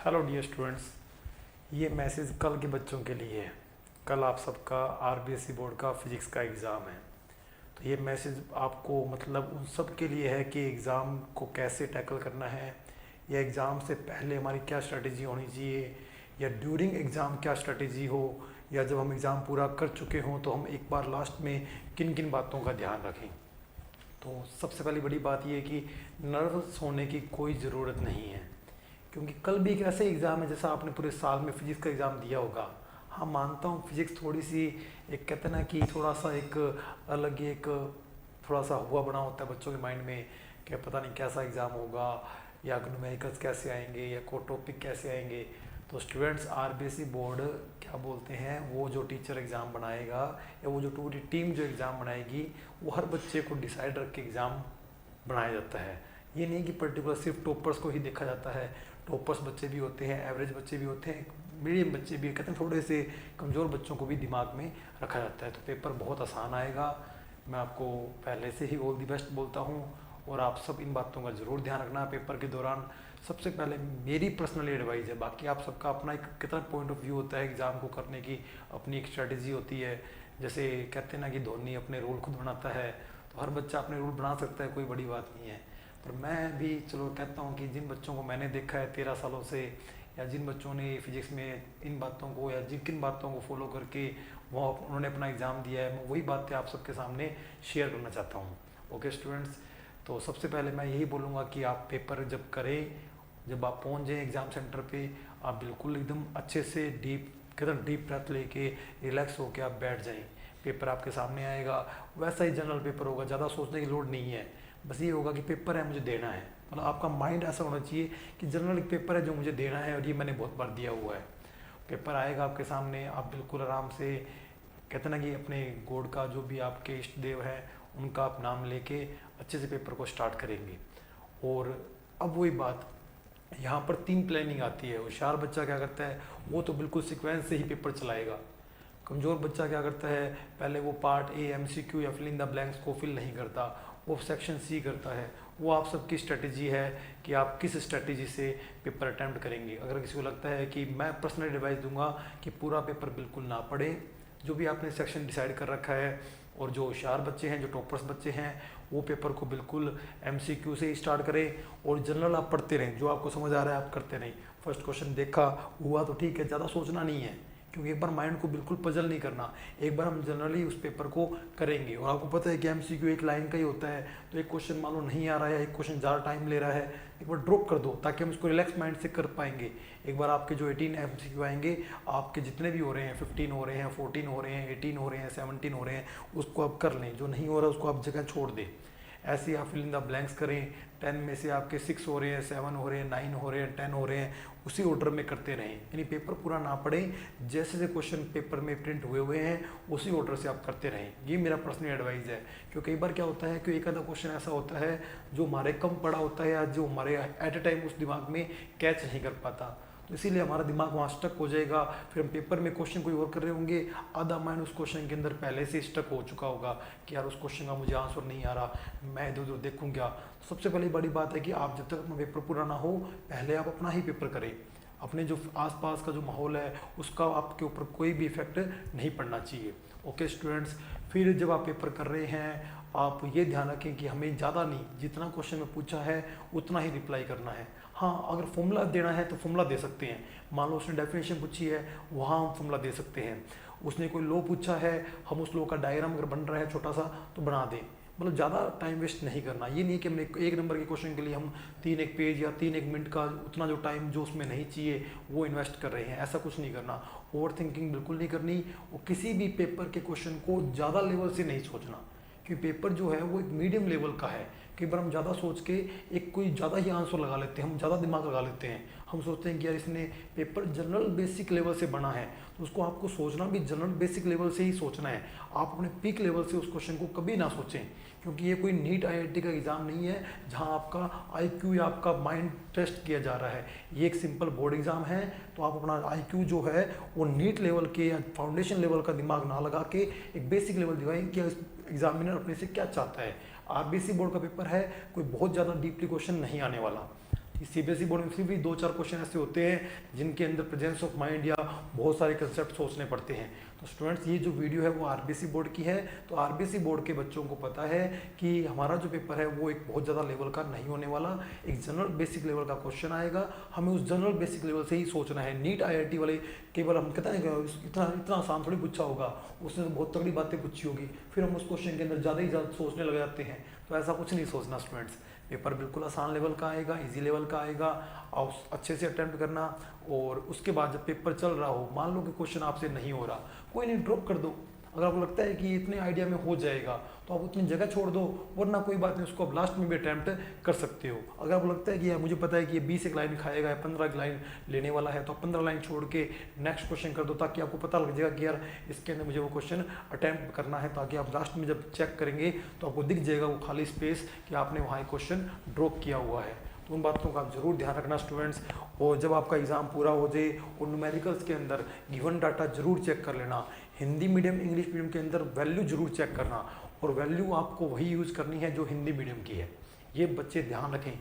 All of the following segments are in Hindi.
हेलो डियर स्टूडेंट्स, ये मैसेज कल के बच्चों के लिए है। कल आप सबका आरबीएसई बोर्ड का फिजिक्स का एग्ज़ाम है। तो ये मैसेज आपको मतलब उन सब के लिए है कि एग्ज़ाम को कैसे टैकल करना है, या एग्ज़ाम से पहले हमारी क्या स्ट्रेटजी होनी चाहिए, या ड्यूरिंग एग्ज़ाम क्या स्ट्रेटजी हो, या जब हम एग्ज़ाम पूरा कर चुके हों तो हम एक बार लास्ट में किन किन बातों का ध्यान रखें। तो सबसे पहली बड़ी बात ये है कि नर्वस होने की कोई ज़रूरत नहीं है, क्योंकि कल भी एक ऐसे एग्ज़ाम है जैसा आपने पूरे साल में फिजिक्स का एग्ज़ाम दिया होगा। हाँ, मानता हूँ फिजिक्स थोड़ी सी, एक कहते हैं ना कि थोड़ा सा एक अलग ही एक थोड़ा सा हुआ बना होता है बच्चों के माइंड में कि पता नहीं कैसा एग्ज़ाम होगा, या न्यूमेरिकल्स कैसे आएंगे, या कोई टॉपिक कैसे आएंगे। तो स्टूडेंट्स, आरबीएसई बोर्ड क्या बोलते हैं, वो जो टीचर एग्ज़ाम बनाएगा या वो जो पूरी टीम जो एग्ज़ाम बनाएगी, वो हर बच्चे को डिसाइड रख के एग्ज़ाम बनाया जाता है। ये नहीं कि पर्टिकुलर सिर्फ टॉपर्स को ही देखा जाता है। टॉपर्स बच्चे भी होते हैं, एवरेज बच्चे भी होते हैं, मीडियम बच्चे भी, कहते हैं थोड़े से कमज़ोर बच्चों को भी दिमाग में रखा जाता है। तो पेपर बहुत आसान आएगा। मैं आपको पहले से ही ऑल दी बेस्ट बोलता हूँ, और आप सब इन बातों का ज़रूर ध्यान रखना पेपर के दौरान। सबसे पहले मेरी पर्सनल एडवाइस है, बाकी आप सबका अपना एक कितना पॉइंट ऑफ व्यू होता है एग्ज़ाम को करने की, अपनी एक स्ट्रेटजी होती है। जैसे कहते हैं ना कि धोनी अपने रूल खुद बनाता है, तो हर बच्चा अपने रूल बना सकता है, कोई बड़ी बात नहीं है। पर मैं भी चलो कहता हूँ कि जिन बच्चों को मैंने देखा है 13 सालों से, या जिन बच्चों ने फिजिक्स में इन बातों को या जिन किन बातों को फॉलो करके वो उन्होंने अपना एग्ज़ाम दिया है, मैं वही बातें आप सबके सामने शेयर करना चाहता हूँ। ओके स्टूडेंट्स, तो सबसे पहले मैं यही बोलूँगा कि आप पेपर जब करें, जब आप पहुँच जाएँ एग्ज़ाम सेंटर पे, आप बिल्कुल एकदम अच्छे से डीप ब्रेथ लेके रिलैक्स होके आप बैठ जाएँ। पेपर आपके सामने आएगा, वैसा ही जनरल पेपर होगा, ज़्यादा सोचने की लोड नहीं है। बस ये होगा कि पेपर है, मुझे देना है। मतलब आपका माइंड ऐसा होना चाहिए कि जनरल एक पेपर है जो मुझे देना है, और ये मैंने बहुत बार दिया हुआ है। पेपर आएगा आपके सामने, आप बिल्कुल आराम से, कहते ना कि अपने गॉड का जो भी आपके इष्ट देव है उनका आप नाम लेके अच्छे से पेपर को स्टार्ट करेंगे। और अब वही बात, यहाँ पर 3 प्लानिंग आती है। होशियार बच्चा क्या करता है, वो तो बिल्कुल सीक्वेंस से ही पेपर चलाएगा। कमज़ोर बच्चा क्या करता है, पहले वो पार्ट ए एमसीक्यू या फिल इन द ब्लैंक्स को फिल नहीं करता, वो सेक्शन सी करता है। वो आप सबकी स्ट्रेटजी है कि आप किस स्ट्रेटजी से पेपर अटैम्प्ट करेंगे। अगर किसी को लगता है कि मैं पर्सनल एडवाइस दूंगा कि पूरा पेपर बिल्कुल ना पढ़े, जो भी आपने सेक्शन डिसाइड कर रखा है, और जो होशियार बच्चे हैं, जो टॉपर्स बच्चे हैं, वो पेपर को बिल्कुल एमसीक्यू से ही स्टार्ट करें, और जनरल आप पढ़ते रहें, जो आपको समझ आ रहा है आप करते रहें। फर्स्ट क्वेश्चन देखा हुआ तो ठीक है, ज़्यादा सोचना नहीं है, क्योंकि एक बार माइंड को बिल्कुल पजल नहीं करना। एक बार हम जनरली उस पेपर को करेंगे, और आपको पता है कि एमसीक्यू एक लाइन का ही होता है, तो एक क्वेश्चन मान लो नहीं आ रहा है, एक क्वेश्चन ज़्यादा टाइम ले रहा है, एक बार ड्रॉप कर दो ताकि हम इसको रिलैक्स माइंड से कर पाएंगे। एक बार आपके जो 18 एमसीक्यू आएंगे, आपके जितने भी हो रहे हैं, 15 हो रहे हैं, 14 हो रहे हैं, 18 हो रहे हैं, 17 हो रहे हैं, उसको आप कर लें। जो नहीं हो रहा उसको आप जगह छोड़ दें। ऐसे ही आप फिल इन द ब्लैंक्स करें। 10 में से आपके 6 हो रहे हैं, 7 हो रहे हैं, 9 हो रहे हैं, 10 हो रहे हैं, उसी ऑर्डर में करते रहें। यानी पेपर पूरा ना पढ़ें, जैसे जैसे क्वेश्चन पेपर में प्रिंट हुए हैं उसी ऑर्डर से आप करते रहें। ये मेरा पर्सनल एडवाइस है। क्योंकि कई बार क्या होता है कि एक आधा क्वेश्चन ऐसा होता है जो हमारे कम पढ़ा होता है, या जो हमारे एट ए टाइम उस दिमाग में कैच नहीं कर पाता, तो इसीलिए हमारा दिमाग वहाँ स्टक हो जाएगा। फिर हम पेपर में क्वेश्चन कोई और कर रहे होंगे, आधा माइंड उस क्वेश्चन के अंदर पहले से स्टक हो चुका होगा कि यार उस क्वेश्चन का मुझे आंसर नहीं आ रहा, मैं इधर उधर देखूँ क्या। तो सबसे पहले बड़ी बात है कि आप जब तक अपना पेपर पूरा ना हो, पहले आप अपना ही पेपर करें। अपने जो आसपास का जो माहौल है उसका आपके ऊपर कोई भी इफेक्ट नहीं पड़ना चाहिए। ओके स्टूडेंट्स, फिर जब आप पेपर कर रहे हैं, आप ये ध्यान रखें कि हमें ज़्यादा नहीं, जितना क्वेश्चन में पूछा है उतना ही रिप्लाई करना है। हाँ, अगर फॉर्मूला देना है तो फॉर्मूला दे सकते हैं। मान लो उसने डेफिनेशन पूछी है, वहाँ हम फॉर्मूला दे सकते हैं। उसने कोई लॉ पूछा है, हम उस लॉ का डायग्राम अगर बन रहा है छोटा सा तो बना दें। मतलब ज़्यादा टाइम वेस्ट नहीं करना। ये नहीं कि हमने एक नंबर के क्वेश्चन के लिए हम 3 एक पेज या 3 एक मिनट का उतना जो टाइम जो उसमें नहीं चाहिए वो इन्वेस्ट कर रहे हैं, ऐसा कुछ नहीं करना। ओवर थिंकिंग बिल्कुल नहीं करनी, और किसी भी पेपर के क्वेश्चन को ज़्यादा लेवल से नहीं सोचना, क्योंकि पेपर जो है वो एक मीडियम लेवल का है। कई बार हम ज़्यादा सोच के एक कोई ज़्यादा ही आंसर लगा लेते हैं, हम ज़्यादा दिमाग लगा लेते हैं। हम सोचते हैं कि यार इसने पेपर जनरल बेसिक लेवल से बना है, तो उसको आपको सोचना भी जनरल बेसिक लेवल से ही सोचना है। आप अपने पीक लेवल से उस क्वेश्चन को कभी ना सोचें, क्योंकि ये कोई नीट आईआईटी का एग्ज़ाम नहीं है जहाँ आपका आईक्यू या आपका माइंड टेस्ट किया जा रहा है। ये एक सिंपल बोर्ड एग्ज़ाम है। तो आप अपना आईक्यू जो है वो नीट लेवल के या फाउंडेशन लेवल का दिमाग ना लगा के एक बेसिक लेवल दिखाएं कि एग्जामिनर अपने से क्या चाहता है। आरबीएसई बोर्ड का पेपर है, कोई बहुत ज़्यादा डीपली क्वेश्चन नहीं आने वाला। सीबीएसई बोर्ड में फिर भी 2-4 क्वेश्चन ऐसे होते हैं जिनके अंदर प्रेजेंस ऑफ माइंड या बहुत सारे कंसेप्ट सोचने पड़ते हैं। तो स्टूडेंट्स ये जो वीडियो है वो आरबीएसई बोर्ड की है। तो आरबीएसई बोर्ड के बच्चों को पता है कि हमारा जो पेपर है वो एक बहुत ज़्यादा लेवल का नहीं होने वाला, एक जनरल बेसिक लेवल का क्वेश्चन आएगा, हमें उस जनरल बेसिक लेवल से ही सोचना है। नीट आईआईटी वाले केवल हम कहते हैं कि इतना इतना आसान थोड़ी पूछा होगा, उसने तो बहुत तगड़ी बातें पूछी होगी, फिर हम उस क्वेश्चन के अंदर ज़्यादा ही ज़्यादा सोचने लग जाते हैं। तो ऐसा कुछ नहीं सोचना स्टूडेंट्स, पेपर बिल्कुल आसान लेवल का आएगा, इजी लेवल का आएगा, और अच्छे से अटेम्प्ट करना। और उसके बाद जब पेपर चल रहा हो, मान लो कि क्वेश्चन आपसे नहीं हो रहा, कोई नहीं, ड्रॉप कर दो। अगर आपको लगता है कि इतने आइडिया में हो जाएगा तो आप उतनी जगह छोड़ दो, वरना कोई बात नहीं, उसको आप लास्ट में भी अटैम्प्ट कर सकते हो। अगर आपको लगता है कि यार मुझे पता है कि ये 20 एक लाइन खाएगा या 15 लाइन लेने वाला है, तो आप 15 लाइन छोड़ के नेक्स्ट क्वेश्चन कर दो, ताकि आपको पता लग जाएगा कि यार इसके अंदर मुझे वो क्वेश्चन अटैम्प्ट करना है, ताकि आप लास्ट में जब चेक करेंगे तो आपको दिख जाएगा वो खाली स्पेस कि आपने वहाँ क्वेश्चन ड्रॉप किया हुआ है। तो उन बातों का आप जरूर ध्यान रखना स्टूडेंट्स। और जब आपका एग्ज़ाम पूरा हो जाए और न्यूमेरिकल्स के अंदर गिवन डाटा जरूर चेक कर लेना। हिंदी मीडियम इंग्लिश मीडियम के अंदर वैल्यू जरूर चेक करना, और वैल्यू आपको वही यूज़ करनी है जो हिंदी मीडियम की है। ये बच्चे ध्यान रखें,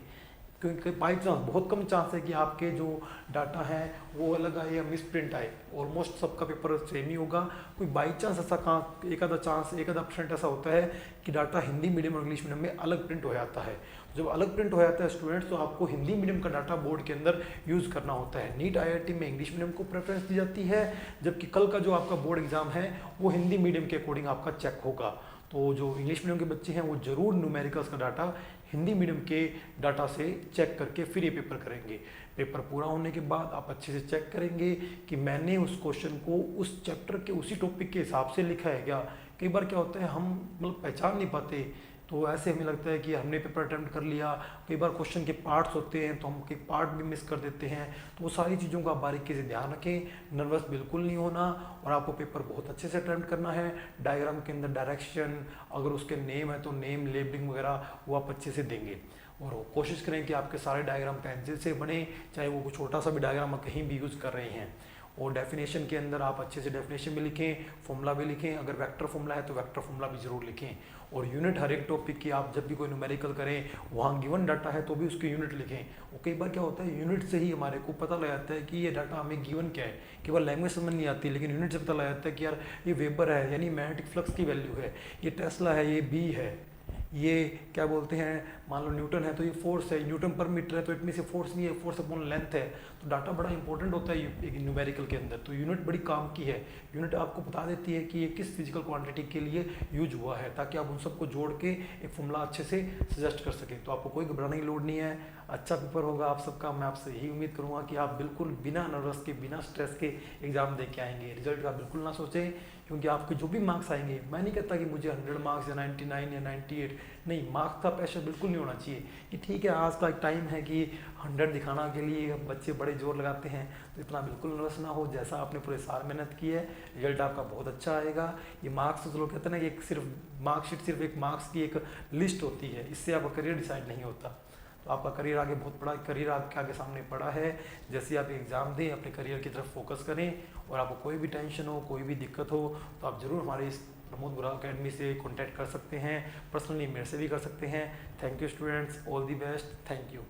क्योंकि बाई चांस बहुत कम चांस है कि आपके जो डाटा है वो अलग आए या मिस प्रिंट आए। ऑलमोस्ट सबका पेपर सेम ही होगा। कोई बाई चांस ऐसा कहाँ एक आधा चांस, एक आधा % ऐसा होता है कि डाटा हिंदी मीडियम और इंग्लिश मीडियम में अलग प्रिंट हो जाता है। जब अलग प्रिंट हो जाता है स्टूडेंट्स, तो आपको हिंदी मीडियम का डाटा बोर्ड के अंदर यूज़ करना होता है। नीट आईआईटी में इंग्लिश मीडियम को प्रेफरेंस दी जाती है, जबकि कल का जो आपका बोर्ड एग्जाम है वो हिंदी मीडियम के अकॉर्डिंग आपका चेक होगा। तो जो इंग्लिश मीडियम के बच्चे हैं वो जरूर न्यूमेरिकल्स का डाटा हिंदी मीडियम के डाटा से चेक करके फिर ये पेपर करेंगे। पेपर पूरा होने के बाद आप अच्छे से चेक करेंगे कि मैंने उस क्वेश्चन को उस चैप्टर के उसी टॉपिक के हिसाब से लिखा है क्या। कई बार क्या होता है, हम मतलब पहचान नहीं पाते, तो ऐसे हमें लगता है कि हमने पेपर अटेम्प्ट कर लिया। कई बार क्वेश्चन के पार्ट्स होते हैं तो हम एक पार्ट भी मिस कर देते हैं। तो वो सारी चीज़ों का बारीकी से ध्यान रखें, नर्वस बिल्कुल नहीं होना, और आपको पेपर बहुत अच्छे से अटेम्प्ट करना है। डायग्राम के अंदर डायरेक्शन, अगर उसके नेम है तो नेम लेबलिंग वगैरह वो आप अच्छे से देंगे। और कोशिश करें कि आपके सारे डायग्राम पेंसिल से बने, चाहे वो छोटा सा भी डायग्राम आप कहीं भी यूज़ कर रहे हैं। और डेफिनेशन के अंदर आप अच्छे से डेफिनेशन भी लिखें, फॉर्मूला भी लिखें। अगर वेक्टर फॉर्मूला है तो वेक्टर फॉर्मूला भी जरूर लिखें। और यूनिट हर एक टॉपिक की आप जब भी कोई न्यूमेरिकल करें, वहाँ गिवन डाटा है तो भी उसके यूनिट लिखें। और कई बार क्या होता है, यूनिट से ही हमारे को पता लग जाता है कि ये डाटा हमें गिवन क्या है। केवल लैंग्वेज समझ नहीं आती, लेकिन यूनिट से पता लग जाता है कि यार ये वेबर है, यानी मैग्नेटिक फ्लक्स की वैल्यू है, ये टेस्ला है, ये बी है, ये क्या बोलते हैं, मान लो न्यूटन है तो ये फोर्स है, न्यूटन पर मीटर है तो इतनी से फोर्स नहीं है, फोर्स अपॉन लेंथ है। तो डाटा बड़ा इंपॉर्टेंट होता है एक न्यूमेरिकल के अंदर। तो यूनिट बड़ी काम की है। यूनिट आपको बता देती है कि ये किस फिजिकल क्वांटिटी के लिए यूज हुआ है, ताकि आप उन सबको जोड़ के एक फॉर्मूला अच्छे से सजेस्ट कर सकें। तो आपको कोई घबराने की लोड नहीं है। अच्छा पेपर होगा आप सबका। मैं आपसे यही उम्मीद करूँगा कि आप बिल्कुल बिना नर्वस के, बिना स्ट्रेस के एग्जाम दे के आएंगे। रिजल्ट का बिल्कुल ना सोचें, क्योंकि आपके जो भी मार्क्स आएंगे, मैं नहीं कहता कि मुझे 100 मार्क्स या 99 या 98, नहीं, मार्क्स का प्रेशर बिल्कुल नहीं होना चाहिए कि ठीक है आज का एक टाइम है कि 100 दिखाना के लिए बच्चे बड़े जोर लगाते हैं। तो इतना बिल्कुल नर्वस ना हो। जैसा आपने पूरे साल मेहनत की है, रिजल्ट आपका बहुत अच्छा आएगा। ये मार्क्स तो लोग कहते हैं ना कि एक सिर्फ मार्कशीट सिर्फ एक मार्क्स की एक लिस्ट होती है, इससे आपका करियर डिसाइड नहीं होता। तो आपका करियर आगे बहुत बड़ा करियर आपके आगे सामने पड़ा है। जैसे आप एग्ज़ाम दें, अपने करियर की तरफ फोकस करें। और आपको कोई भी टेंशन हो, कोई भी दिक्कत हो, तो आप ज़रूर हमारे इस प्रमोद गुराल अकेडमी से कांटेक्ट कर सकते हैं। पर्सनली मेरे से भी कर सकते हैं। Thank you students, all the best, thank you.